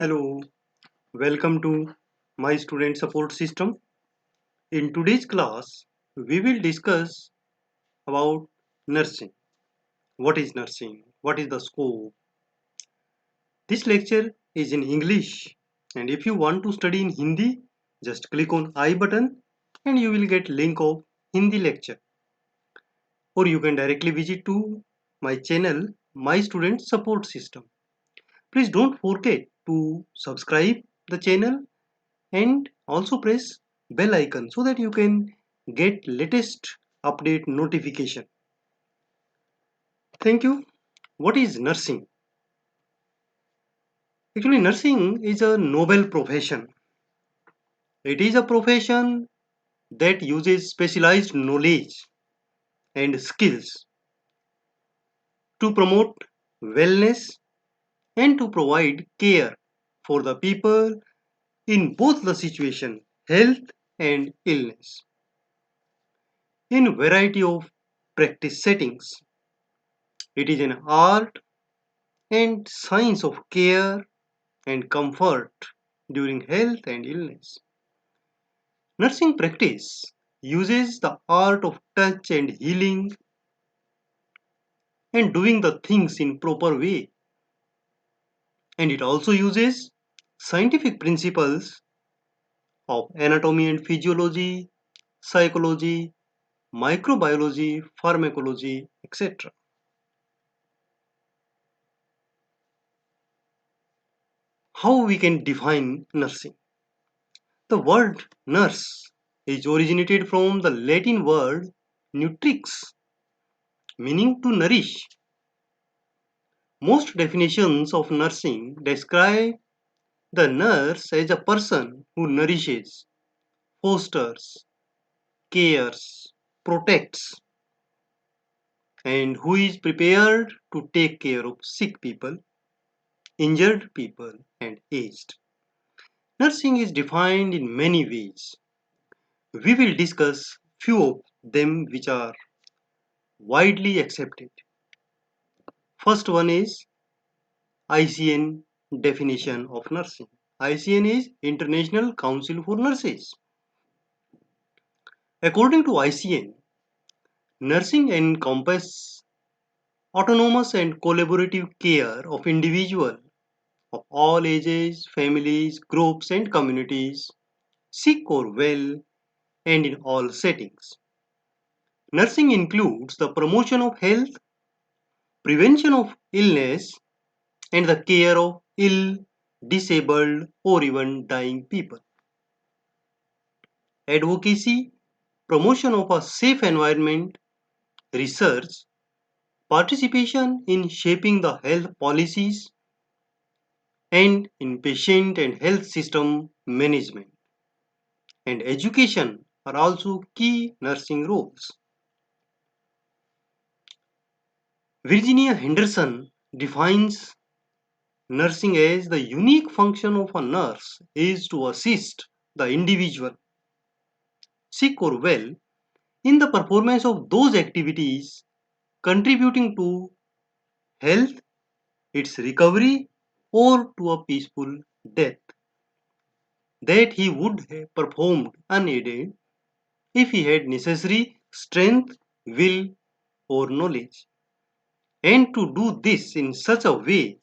Hello, welcome to my student support system. In today's class, we will discuss about nursing. What is nursing? What is the scope? This lecture is in English, and if you want to study in Hindi, just click on I button and you will get link of Hindi lecture. Or you can directly visit to my channel, My Student Support System. Please don't forget to subscribe the channel and also press bell icon so that you can get latest update notification. Thank you. What is nursing? Actually, nursing is a noble profession. It is a profession that uses specialized knowledge and skills to promote wellness and to provide care for the people in both the situation health and illness in variety of practice settings. It is an art and signs of care and comfort during health and illness. Nursing practice uses the art of touch and healing and doing the things in proper way. And it also uses scientific principles of anatomy and physiology, psychology, microbiology, pharmacology, etc. How we can define nursing? The word nurse is originated from the Latin word nutrix, meaning to nourish. Most definitions of nursing describe the nurse as a person who nourishes, fosters, cares, protects, and who is prepared to take care of sick people, injured people, and aged. Nursing is defined in many ways. We will discuss few of them which are widely accepted. First one is ICN definition of nursing. ICN is International Council for Nurses. According to ICN, nursing encompasses autonomous and collaborative care of individuals of all ages, families, groups, and communities, sick or well, and in all settings. Nursing includes the promotion of health, prevention of illness, and the care of ill, disabled, or even dying people. Advocacy, promotion of a safe environment, research, participation in shaping the health policies, and in patient and health system management, and education are also key nursing roles. Virginia Henderson defines nursing as the unique function of a nurse is to assist the individual, sick or well, in the performance of those activities contributing to health, its recovery, or to a peaceful death that he would have performed unaided if he had necessary strength, will, or knowledge, and to do this in such a way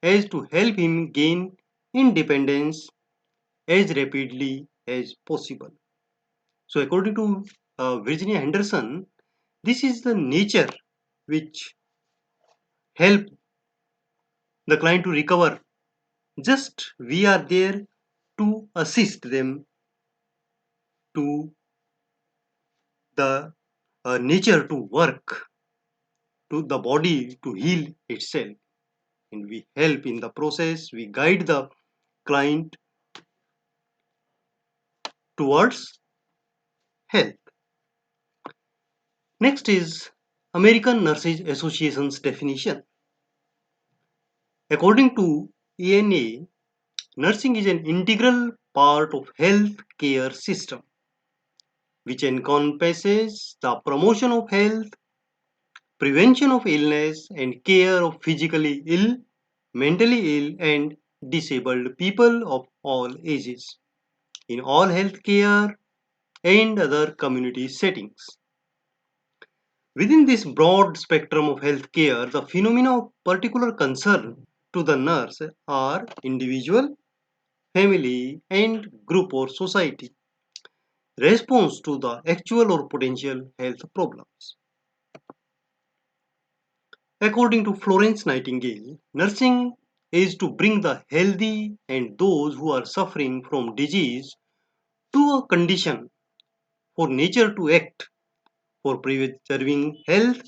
as to help him gain independence as rapidly as possible. So, according to Virginia Henderson, this is the nature which help the client to recover. Just we are there to assist them to the nature to work, to the body to heal itself, and we help in the process. We guide the client towards health. Next is American Nurses Association's definition. According to ANA, nursing is an integral part of health care system which encompasses the promotion of health, prevention of illness, and care of physically ill, mentally ill, and disabled people of all ages, in all healthcare and other community settings. Within this broad spectrum of healthcare, the phenomena of particular concern to the nurse are individual, family, and group or society response to the actual or potential health problems. According to Florence Nightingale, nursing is to bring the healthy and those who are suffering from disease to a condition for nature to act for preserving health,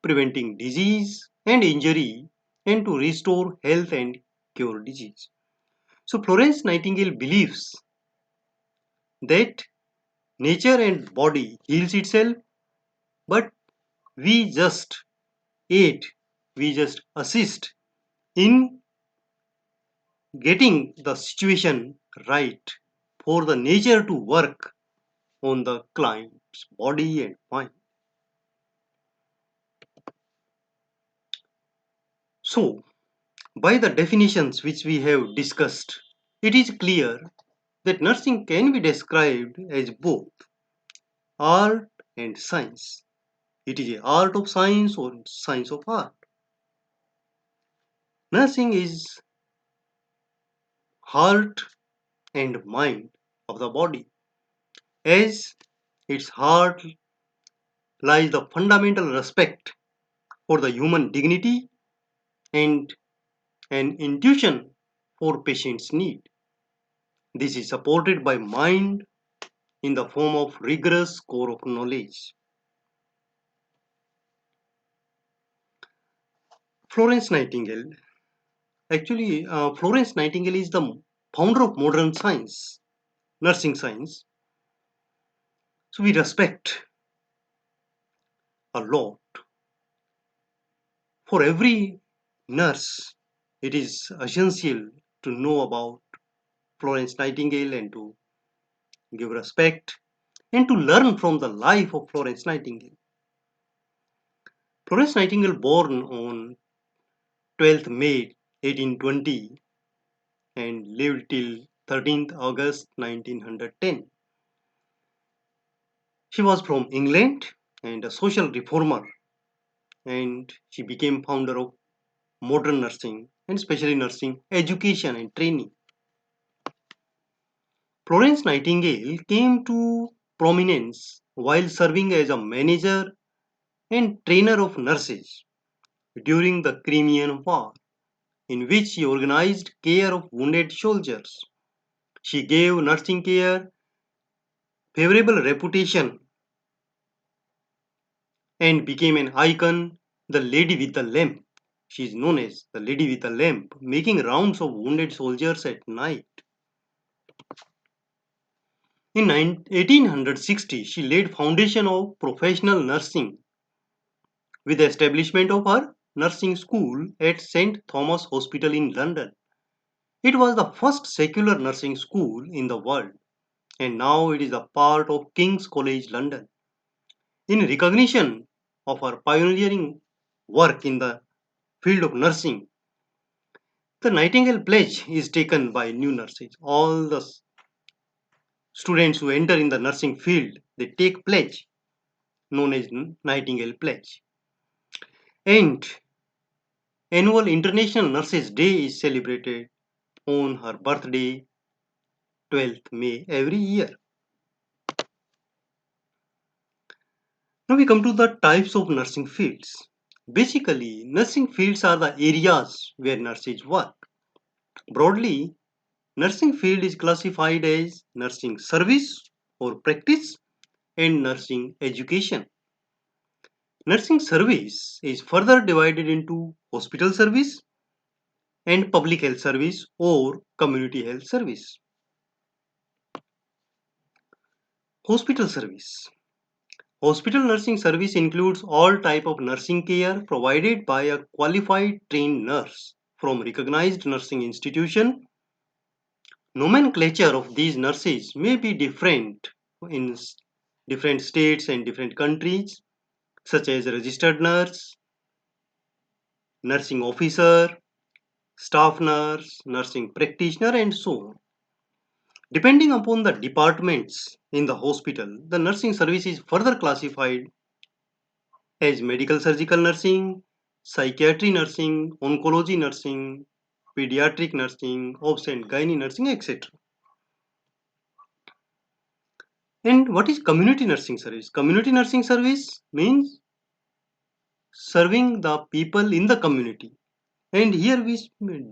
preventing disease and injury, and to restore health and cure disease. So, Florence Nightingale believes that nature and body heals itself, but we just aid, we just assist in getting the situation right for the nature to work on the client's body and mind. So, by the definitions which we have discussed, it is clear that nursing can be described as both art and science. It is a art of science or science of art. Nursing is heart and mind of the body. As its heart lies the fundamental respect for the human dignity and an intuition for patient's need. This is supported by mind in the form of rigorous core of knowledge. Florence Nightingale, Florence Nightingale is the founder of modern science, nursing science. So we respect a lot. For every nurse, it is essential to know about Florence Nightingale and to give respect and to learn from the life of Florence Nightingale. Florence Nightingale, born on 12th May 1820 and lived till 13th August 1910. She was from England and a social reformer, and she became founder of modern nursing and especially nursing education and training. Florence Nightingale came to prominence while serving as a manager and trainer of nurses during the Crimean War, in which she organized care of wounded soldiers. She gave nursing care favorable reputation and became an icon, the Lady with the Lamp. She is known as the Lady with the Lamp, making rounds of wounded soldiers at night. In 1860, she laid foundation of professional nursing with the establishment of her nursing school at St. Thomas Hospital in London. It was the first secular nursing school in the world, and now it is a part of King's College London. In recognition of her pioneering work in the field of nursing, the Nightingale Pledge is taken by new nurses. All the students who enter in the nursing field, they take pledge known as Nightingale Pledge. And annual International Nurses Day is celebrated on her birthday, 12th May every year. Now we come to the types of nursing fields. Basically, nursing fields are the areas where nurses work. Broadly, nursing field is classified as nursing service or practice and nursing education. Nursing service is further divided into hospital service and public health service or community health service. Hospital service. Hospital nursing service includes all type of nursing care provided by a qualified trained nurse from recognized nursing institution. Nomenclature of these nurses may be different in different states and different countries, such as registered nurse, nursing officer, staff nurse, nursing practitioner, and so on. Depending upon the departments in the hospital, the nursing service is further classified as medical surgical nursing, psychiatry nursing, oncology nursing, pediatric nursing, obs and gynae nursing, etc. And what is community nursing service? Community nursing service means serving the people in the community. And here we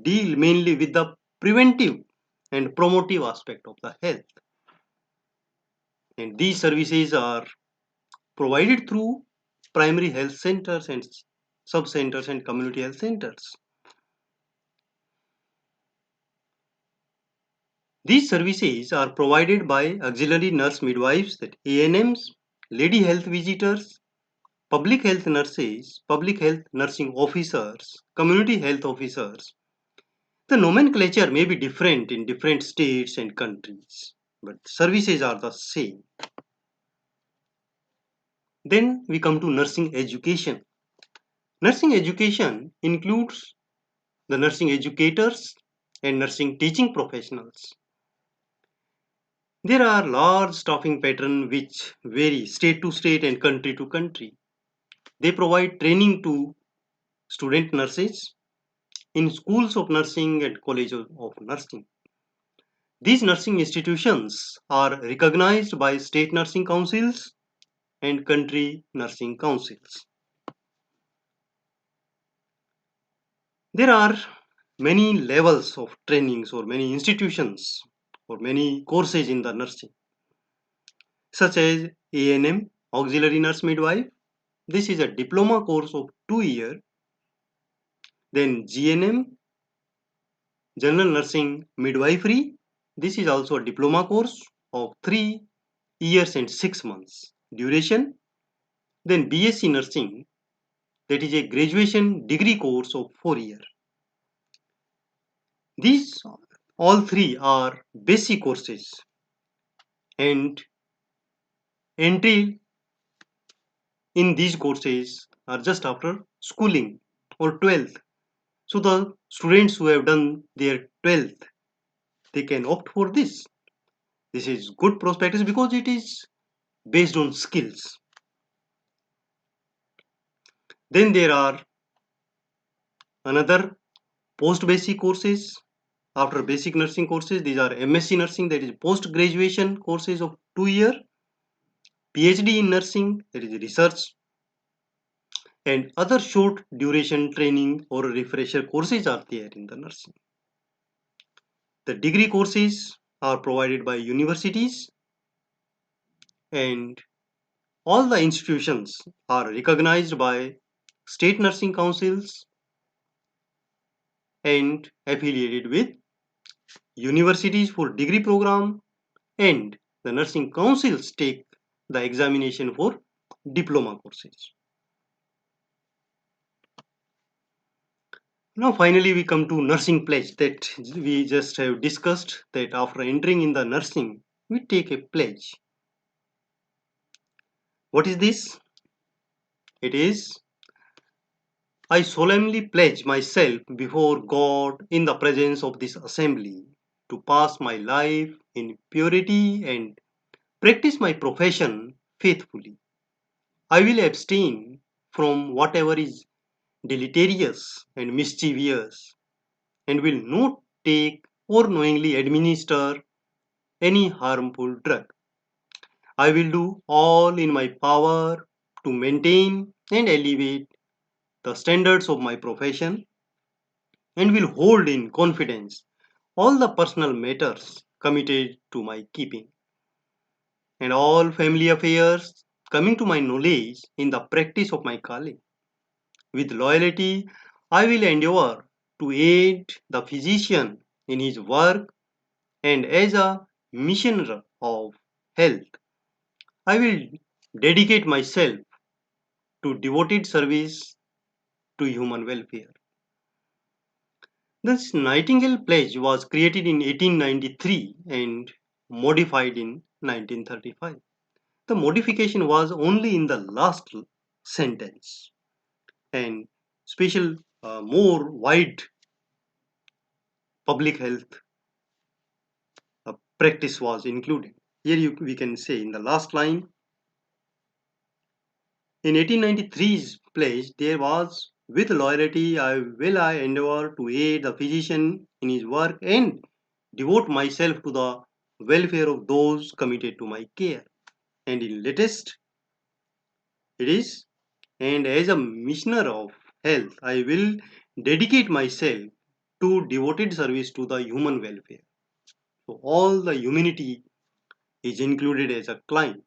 deal mainly with the preventive and promotive aspect of the health. And these services are provided through primary health centers and sub centers and community health centers. These services are provided by auxiliary nurse midwives, that ANMs, lady health visitors, public health nurses, public health nursing officers, community health officers. The nomenclature may be different in different states and countries, but services are the same. Then we come to nursing education. Nursing education includes the nursing educators and nursing teaching professionals. There are large staffing patterns which vary state to state and country to country. They provide training to student nurses in schools of nursing and colleges of nursing. These nursing institutions are recognized by state nursing councils and country nursing councils. There are many levels of trainings or many institutions or many courses in the nursing, such as ANM, Auxiliary Nurse Midwife. This is a diploma course of 2 years. Then GNM, General Nursing Midwifery. This is also a diploma course of 3 years and 6 months duration. Then BSc Nursing, that is a graduation degree course of 4 years. These all three are basic courses, and entry in these courses are just after schooling or 12th. So the students who have done their 12th, they can opt for this. This is good prospectus because it is based on skills. Then there are another post basic courses. After basic nursing courses, these are MSc nursing, that is post graduation courses of 2 years, PhD in nursing, that is research, and other short duration training or refresher courses are there in the nursing. The degree courses are provided by universities, and all the institutions are recognized by state nursing councils and affiliated with universities for degree program, and the nursing councils take the examination for diploma courses. Now finally we come to nursing pledge, that we just have discussed, that after entering in the nursing we take a pledge. What is this? It is, I solemnly pledge myself before God in the presence of this assembly to pass my life in purity and practice my profession faithfully. I will abstain from whatever is deleterious and mischievous, and will not take or knowingly administer any harmful drug. I will do all in my power to maintain and elevate the standards of my profession, and will hold in confidence all the personal matters committed to my keeping, and all family affairs coming to my knowledge in the practice of my calling. With loyalty, I will endeavor to aid the physician in his work, and as a missioner of health, I will dedicate myself to devoted service to human welfare. This Nightingale Pledge was created in 1893 and modified in 1935. The modification was only in the last sentence, and special more wide public health practice was included. Here we can say in the last line, in 1893's pledge, there was, with loyalty, I endeavor to aid the physician in his work and devote myself to the welfare of those committed to my care. And in latest, it is, and as a missioner of health, I will dedicate myself to devoted service to the human welfare. So all the humanity is included as a client.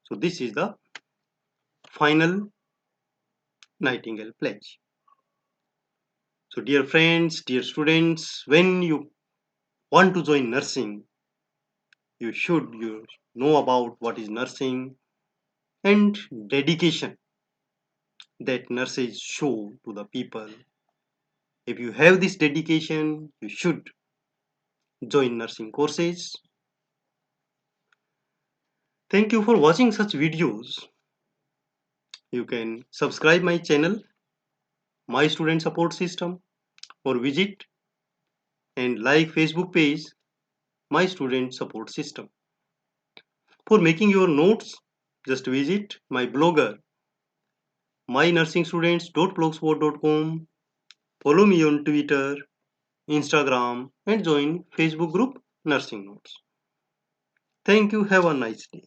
So this is the final Nightingale pledge. So dear friends, dear students, when you want to join nursing, you know about what is nursing and dedication that nurses show to the people. If you have this dedication, you should join nursing courses. Thank you for watching such videos. You can subscribe my channel, My Student Support System, or visit and like Facebook page, My Student Support System. For making your notes, just visit my blogger, mynursingstudents.blogspot.com. Follow me on Twitter, Instagram, and join Facebook group Nursing Notes. Thank you. Have a nice day.